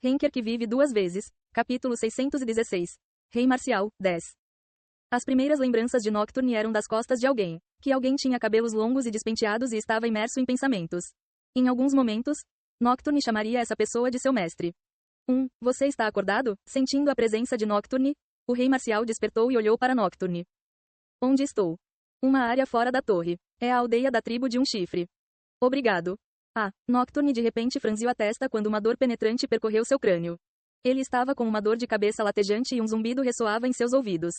Henker que vive duas vezes. Capítulo 616. Rei Marcial, 10. As primeiras lembranças de Nocturne eram das costas de alguém. Que alguém tinha cabelos longos e despenteados e estava imerso em pensamentos. Em alguns momentos, Nocturne chamaria essa pessoa de seu mestre. Você está acordado? Sentindo a presença de Nocturne, o rei marcial despertou e olhou para Nocturne. Onde estou? Uma área fora da torre. É a aldeia da tribo de um chifre. Obrigado. Nocturne de repente franziu a testa quando uma dor penetrante percorreu seu crânio. Ele estava com uma dor de cabeça latejante e um zumbido ressoava em seus ouvidos.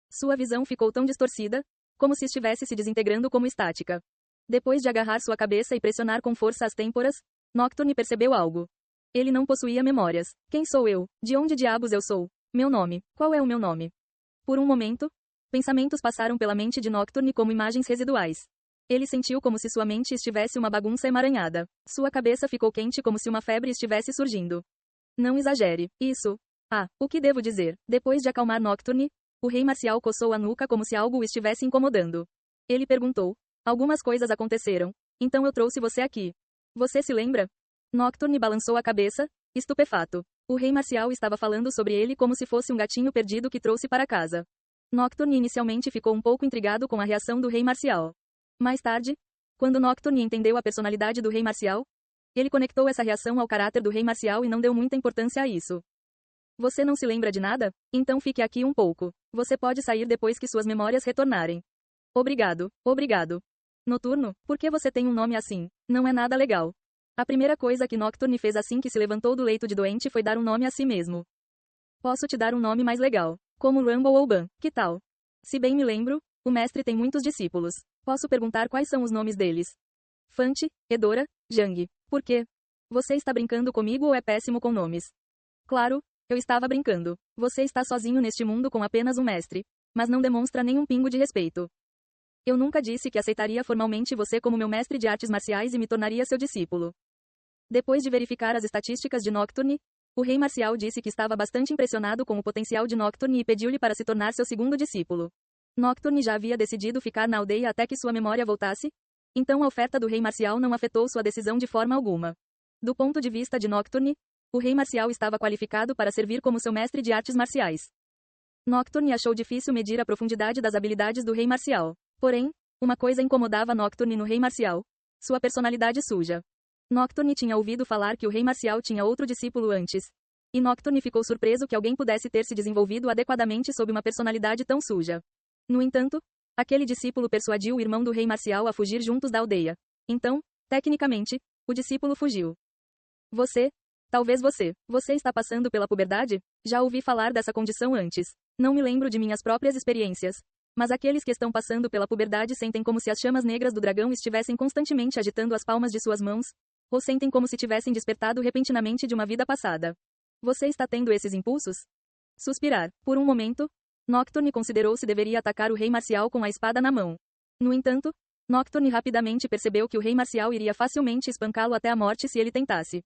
Sua visão ficou tão distorcida, como se estivesse se desintegrando como estática. Depois de agarrar sua cabeça e pressionar com força as têmporas, Nocturne percebeu algo. Ele não possuía memórias. Quem sou eu? De onde diabos eu sou? Meu nome. Qual é o meu nome? Por um momento, pensamentos passaram pela mente de Nocturne como imagens residuais. Ele sentiu como se sua mente estivesse uma bagunça emaranhada. Sua cabeça ficou quente como se uma febre estivesse surgindo. Não exagere. Isso. O que devo dizer? Depois de acalmar Nocturne, o rei marcial coçou a nuca como se algo o estivesse incomodando. Ele perguntou. Algumas coisas aconteceram. Então eu trouxe você aqui. Você se lembra? Nocturne balançou a cabeça, estupefato. O rei marcial estava falando sobre ele como se fosse um gatinho perdido que trouxe para casa. Nocturne inicialmente ficou um pouco intrigado com a reação do rei marcial. Mais tarde, quando Nocturne entendeu a personalidade do rei marcial, ele conectou essa reação ao caráter do rei marcial e não deu muita importância a isso. Você não se lembra de nada? Então fique aqui um pouco. Você pode sair depois que suas memórias retornarem. Obrigado, obrigado. Noturno, por que você tem um nome assim? Não é nada legal. A primeira coisa que Nocturne fez assim que se levantou do leito de doente foi dar um nome a si mesmo. Posso te dar um nome mais legal, como Rumble ou Ban, que tal? Se bem me lembro, o mestre tem muitos discípulos. Posso perguntar quais são os nomes deles? Fante, Edora, Jang. Por quê? Você está brincando comigo ou é péssimo com nomes? Claro, eu estava brincando. Você está sozinho neste mundo com apenas um mestre, mas não demonstra nenhum pingo de respeito. Eu nunca disse que aceitaria formalmente você como meu mestre de artes marciais e me tornaria seu discípulo. Depois de verificar as estatísticas de Nocturne, o rei marcial disse que estava bastante impressionado com o potencial de Nocturne e pediu-lhe para se tornar seu segundo discípulo. Nocturne já havia decidido ficar na aldeia até que sua memória voltasse, então a oferta do rei marcial não afetou sua decisão de forma alguma. Do ponto de vista de Nocturne, o rei marcial estava qualificado para servir como seu mestre de artes marciais. Nocturne achou difícil medir a profundidade das habilidades do rei marcial. Porém, uma coisa incomodava Nocturne no rei marcial: sua personalidade suja. Nocturne tinha ouvido falar que o rei marcial tinha outro discípulo antes. E Nocturne ficou surpreso que alguém pudesse ter se desenvolvido adequadamente sob uma personalidade tão suja. No entanto, aquele discípulo persuadiu o irmão do rei marcial a fugir juntos da aldeia. Então, tecnicamente, o discípulo fugiu. Talvez você está passando pela puberdade? Já ouvi falar dessa condição antes. Não me lembro de minhas próprias experiências. Mas aqueles que estão passando pela puberdade sentem como se as chamas negras do dragão estivessem constantemente agitando as palmas de suas mãos, ou sentem como se tivessem despertado repentinamente de uma vida passada. Você está tendo esses impulsos? Suspirar. Por um momento, Nocturne considerou se deveria atacar o rei marcial com a espada na mão. No entanto, Nocturne rapidamente percebeu que o rei marcial iria facilmente espancá-lo até a morte se ele tentasse.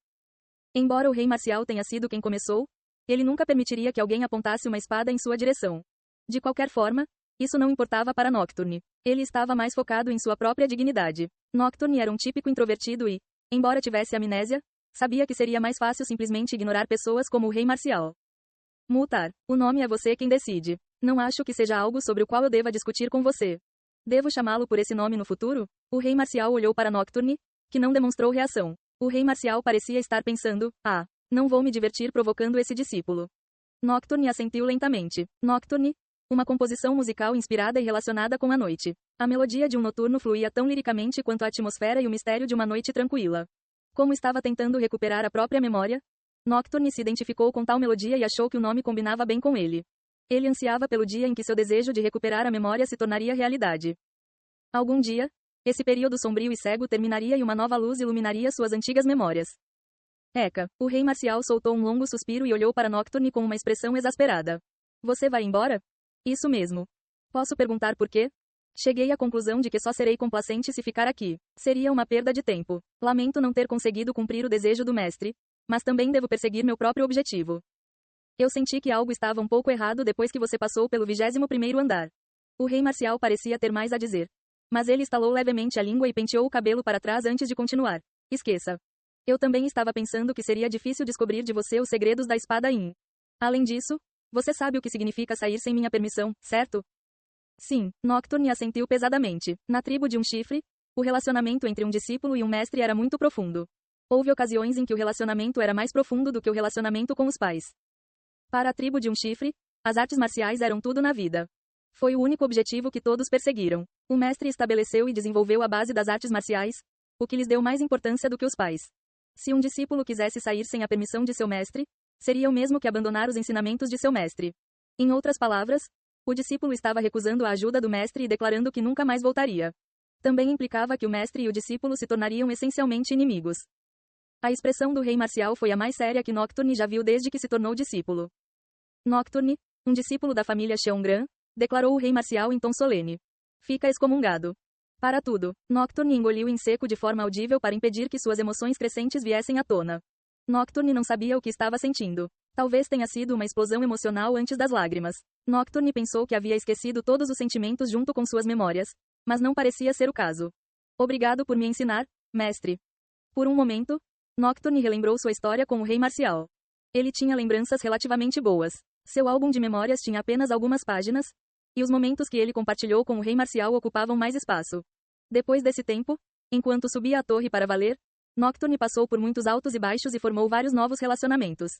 Embora o rei marcial tenha sido quem começou, ele nunca permitiria que alguém apontasse uma espada em sua direção. De qualquer forma, isso não importava para Nocturne. Ele estava mais focado em sua própria dignidade. Nocturne era um típico introvertido e, embora tivesse amnésia, sabia que seria mais fácil simplesmente ignorar pessoas como o rei marcial. Mutar. O nome é você quem decide. Não acho que seja algo sobre o qual eu deva discutir com você. Devo chamá-lo por esse nome no futuro? O rei marcial olhou para Nocturne, que não demonstrou reação. O rei marcial parecia estar pensando: não vou me divertir provocando esse discípulo. Nocturne assentiu lentamente. Nocturne, uma composição musical inspirada e relacionada com a noite. A melodia de um noturno fluía tão liricamente quanto a atmosfera e o mistério de uma noite tranquila. Como estava tentando recuperar a própria memória, Nocturne se identificou com tal melodia e achou que o nome combinava bem com ele. Ele ansiava pelo dia em que seu desejo de recuperar a memória se tornaria realidade. Algum dia, esse período sombrio e cego terminaria e uma nova luz iluminaria suas antigas memórias. Eka, o rei marcial soltou um longo suspiro e olhou para Nocturne com uma expressão exasperada. Você vai embora? Isso mesmo. Posso perguntar por quê? Cheguei à conclusão de que só serei complacente se ficar aqui. Seria uma perda de tempo. Lamento não ter conseguido cumprir o desejo do mestre, mas também devo perseguir meu próprio objetivo. Eu senti que algo estava um pouco errado depois que você passou pelo 21º andar. O rei marcial parecia ter mais a dizer. Mas ele estalou levemente a língua e penteou o cabelo para trás antes de continuar. Esqueça. Eu também estava pensando que seria difícil descobrir de você os segredos da espada Yin. Além disso, você sabe o que significa sair sem minha permissão, certo? Sim, Nocturne assentiu pesadamente. Na tribo de um chifre, o relacionamento entre um discípulo e um mestre era muito profundo. Houve ocasiões em que o relacionamento era mais profundo do que o relacionamento com os pais. Para a tribo de um chifre, as artes marciais eram tudo na vida. Foi o único objetivo que todos perseguiram. O mestre estabeleceu e desenvolveu a base das artes marciais, o que lhes deu mais importância do que os pais. Se um discípulo quisesse sair sem a permissão de seu mestre, seria o mesmo que abandonar os ensinamentos de seu mestre. Em outras palavras, o discípulo estava recusando a ajuda do mestre e declarando que nunca mais voltaria. Também implicava que o mestre e o discípulo se tornariam essencialmente inimigos. A expressão do rei marcial foi a mais séria que Nocturne já viu desde que se tornou discípulo. Nocturne, um discípulo da família Cheongran, declarou o rei marcial em tom solene. Fica excomungado. Para tudo, Nocturne engoliu em seco de forma audível para impedir que suas emoções crescentes viessem à tona. Nocturne não sabia o que estava sentindo. Talvez tenha sido uma explosão emocional antes das lágrimas. Nocturne pensou que havia esquecido todos os sentimentos junto com suas memórias, mas não parecia ser o caso. Obrigado por me ensinar, mestre. Por um momento, Nocturne relembrou sua história com o rei marcial. Ele tinha lembranças relativamente boas. Seu álbum de memórias tinha apenas algumas páginas, e os momentos que ele compartilhou com o rei marcial ocupavam mais espaço. Depois desse tempo, enquanto subia a torre para valer, Nocturne passou por muitos altos e baixos e formou vários novos relacionamentos.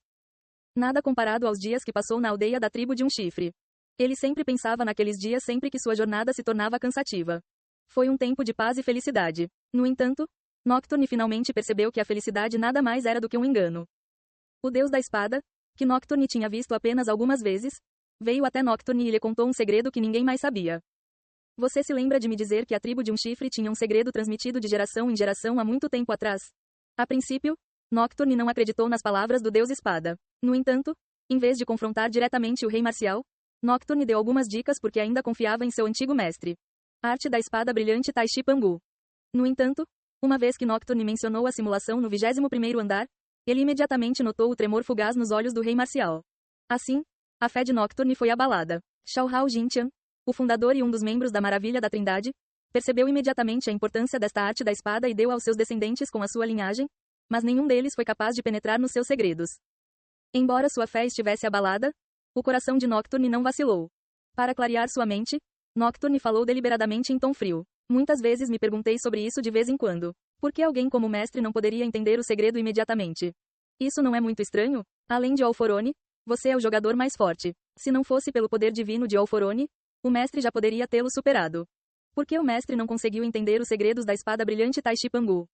Nada comparado aos dias que passou na aldeia da tribo de um chifre. Ele sempre pensava naqueles dias sempre que sua jornada se tornava cansativa. Foi um tempo de paz e felicidade. No entanto, Nocturne finalmente percebeu que a felicidade nada mais era do que um engano. O deus da espada, que Nocturne tinha visto apenas algumas vezes, veio até Nocturne e lhe contou um segredo que ninguém mais sabia. Você se lembra de me dizer que a tribo de um chifre tinha um segredo transmitido de geração em geração há muito tempo atrás? A princípio, Nocturne não acreditou nas palavras do deus espada. No entanto, em vez de confrontar diretamente o rei marcial, Nocturne deu algumas dicas porque ainda confiava em seu antigo mestre. A arte da espada brilhante Tai Chi Pangu. No entanto, uma vez que Nocturne mencionou a simulação no 21º andar, ele imediatamente notou o tremor fugaz nos olhos do rei marcial. Assim, a fé de Nocturne foi abalada. Xiaohao Jintian, o fundador e um dos membros da Maravilha da Trindade, percebeu imediatamente a importância desta arte da espada e deu aos seus descendentes com a sua linhagem, mas nenhum deles foi capaz de penetrar nos seus segredos. Embora sua fé estivesse abalada, o coração de Nocturne não vacilou. Para clarear sua mente, Nocturne falou deliberadamente em tom frio. Muitas vezes me perguntei sobre isso de vez em quando. Por que alguém como o mestre não poderia entender o segredo imediatamente? Isso não é muito estranho? Além de Alforone, você é o jogador mais forte. Se não fosse pelo poder divino de Alforone, o mestre já poderia tê-lo superado. Por que o mestre não conseguiu entender os segredos da espada brilhante Tai Chi Pangu?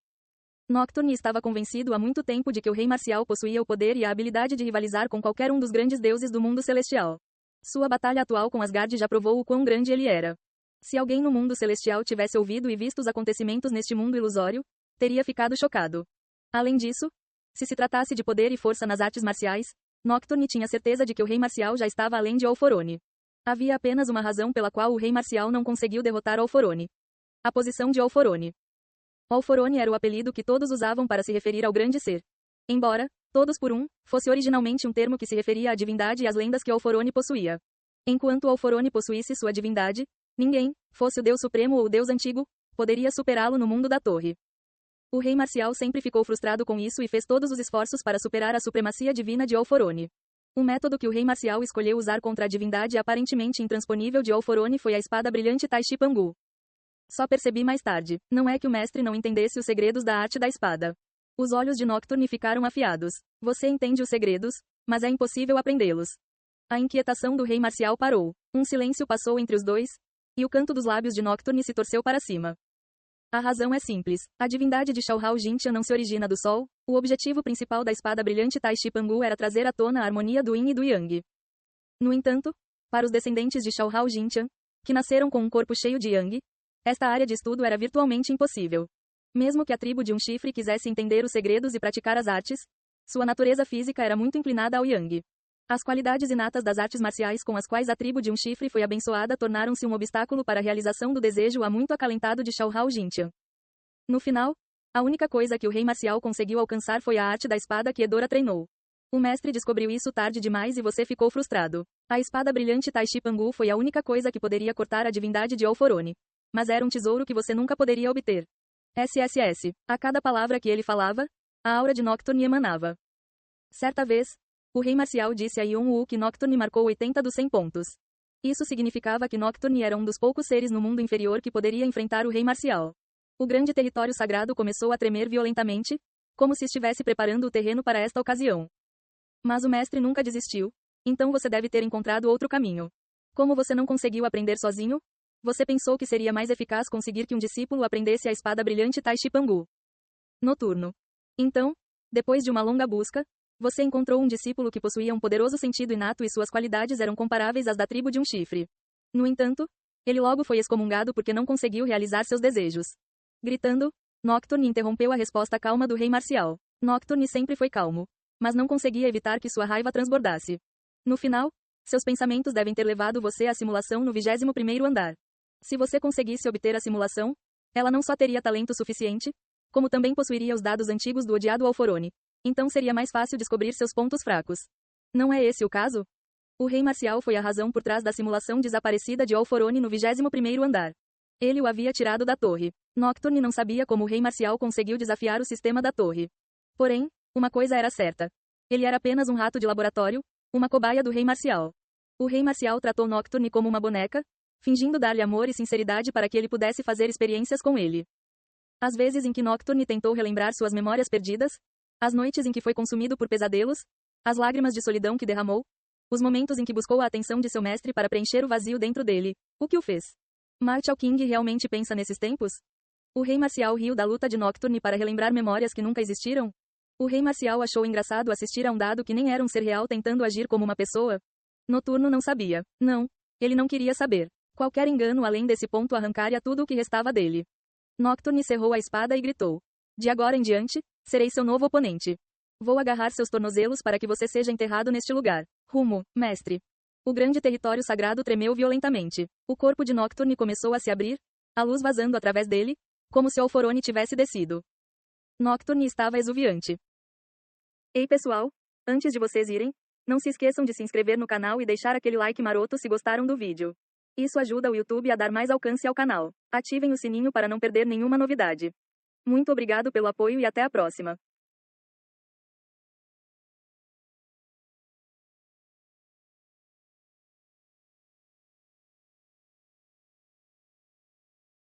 Nocturne estava convencido há muito tempo de que o rei marcial possuía o poder e a habilidade de rivalizar com qualquer um dos grandes deuses do mundo celestial. Sua batalha atual com Asgard já provou o quão grande ele era. Se alguém no mundo celestial tivesse ouvido e visto os acontecimentos neste mundo ilusório, teria ficado chocado. Além disso, se tratasse de poder e força nas artes marciais, Nocturne tinha certeza de que o rei marcial já estava além de Alforone. Havia apenas uma razão pela qual o rei marcial não conseguiu derrotar Alforone. A posição de Alforone. Alforone era o apelido que todos usavam para se referir ao grande ser. Embora, todos por um, fosse originalmente um termo que se referia à divindade e às lendas que Alforone possuía. Enquanto Alforone possuísse sua divindade, ninguém, fosse o Deus Supremo ou o Deus Antigo, poderia superá-lo no mundo da torre. O rei marcial sempre ficou frustrado com isso e fez todos os esforços para superar a supremacia divina de Alforone. O método que o rei marcial escolheu usar contra a divindade aparentemente intransponível de Alforone foi a espada brilhante Tai Chi Pangu. Só percebi mais tarde, não é que o mestre não entendesse os segredos da arte da espada. Os olhos de Nocturne ficaram afiados. Você entende os segredos, mas é impossível aprendê-los. A inquietação do rei marcial parou. Um silêncio passou entre os dois, e o canto dos lábios de Nocturne se torceu para cima. A razão é simples. A divindade de Xiaohao Jintian não se origina do sol. O objetivo principal da espada brilhante Tai Chi Pangu era trazer à tona a harmonia do Yin e do Yang. No entanto, para os descendentes de Xiaohao Jintian, que nasceram com um corpo cheio de Yang, esta área de estudo era virtualmente impossível. Mesmo que a tribo de um chifre quisesse entender os segredos e praticar as artes, sua natureza física era muito inclinada ao Yang. As qualidades inatas das artes marciais com as quais a tribo de um chifre foi abençoada tornaram-se um obstáculo para a realização do desejo há muito acalentado de Xiaohao Jintian. No final, a única coisa que o rei marcial conseguiu alcançar foi a arte da espada que Edora treinou. O mestre descobriu isso tarde demais e você ficou frustrado. A espada brilhante Tai Chi Pangu foi a única coisa que poderia cortar a divindade de Alforone. Mas era um tesouro que você nunca poderia obter. SSS. A cada palavra que ele falava, A aura de Nocturne emanava. Certa vez, o rei marcial disse a Yun-Woo que Nocturne marcou 80 dos 100 pontos. Isso significava que Nocturne era um dos poucos seres no mundo inferior que poderia enfrentar o rei marcial. O grande território sagrado começou a tremer violentamente, como se estivesse preparando o terreno para esta ocasião. Mas o mestre nunca desistiu, então você deve ter encontrado outro caminho. Como você não conseguiu aprender sozinho? Você pensou que seria mais eficaz conseguir que um discípulo aprendesse a espada brilhante Tai Chi Pangu Noturno. Então, depois de uma longa busca, você encontrou um discípulo que possuía um poderoso sentido inato e suas qualidades eram comparáveis às da tribo de um chifre. No entanto, ele logo foi excomungado porque não conseguiu realizar seus desejos. Gritando, Nocturne interrompeu a resposta calma do rei marcial. Nocturne sempre foi calmo, mas não conseguia evitar que sua raiva transbordasse. No final, seus pensamentos devem ter levado você à simulação no 21º andar. Se você conseguisse obter a simulação, ela não só teria talento suficiente, como também possuiria os dados antigos do odiado Alforone. Então seria mais fácil descobrir seus pontos fracos. Não é esse o caso? O rei marcial foi a razão por trás da simulação desaparecida de Alforone no 21º andar. Ele o havia tirado da torre. Nocturne não sabia como o rei marcial conseguiu desafiar o sistema da torre. Porém, uma coisa era certa. Ele era apenas um rato de laboratório, uma cobaia do rei marcial. O rei marcial tratou Nocturne como uma boneca, fingindo dar-lhe amor e sinceridade para que ele pudesse fazer experiências com ele. As vezes em que Nocturne tentou relembrar suas memórias perdidas, as noites em que foi consumido por pesadelos, as lágrimas de solidão que derramou, os momentos em que buscou a atenção de seu mestre para preencher o vazio dentro dele, o que o fez? Martial King realmente pensa nesses tempos? O rei marcial riu da luta de Nocturne para relembrar memórias que nunca existiram? O rei marcial achou engraçado assistir a um dado que nem era um ser real tentando agir como uma pessoa? Noturno não sabia. Não. Ele não queria saber. Qualquer engano além desse ponto arrancaria tudo o que restava dele. Nocturne cerrou a espada e gritou. De agora em diante, serei seu novo oponente. Vou agarrar seus tornozelos para que você seja enterrado neste lugar. Rumo, mestre. O grande território sagrado tremeu violentamente. O corpo de Nocturne começou a se abrir, a luz vazando através dele, como se o Alforone tivesse descido. Nocturne estava exuviante. Ei pessoal, antes de vocês irem, não se esqueçam de se inscrever no canal e deixar aquele like maroto se gostaram do vídeo. Isso ajuda o YouTube a dar mais alcance ao canal. Ativem o sininho para não perder nenhuma novidade. Muito obrigado pelo apoio e até a próxima.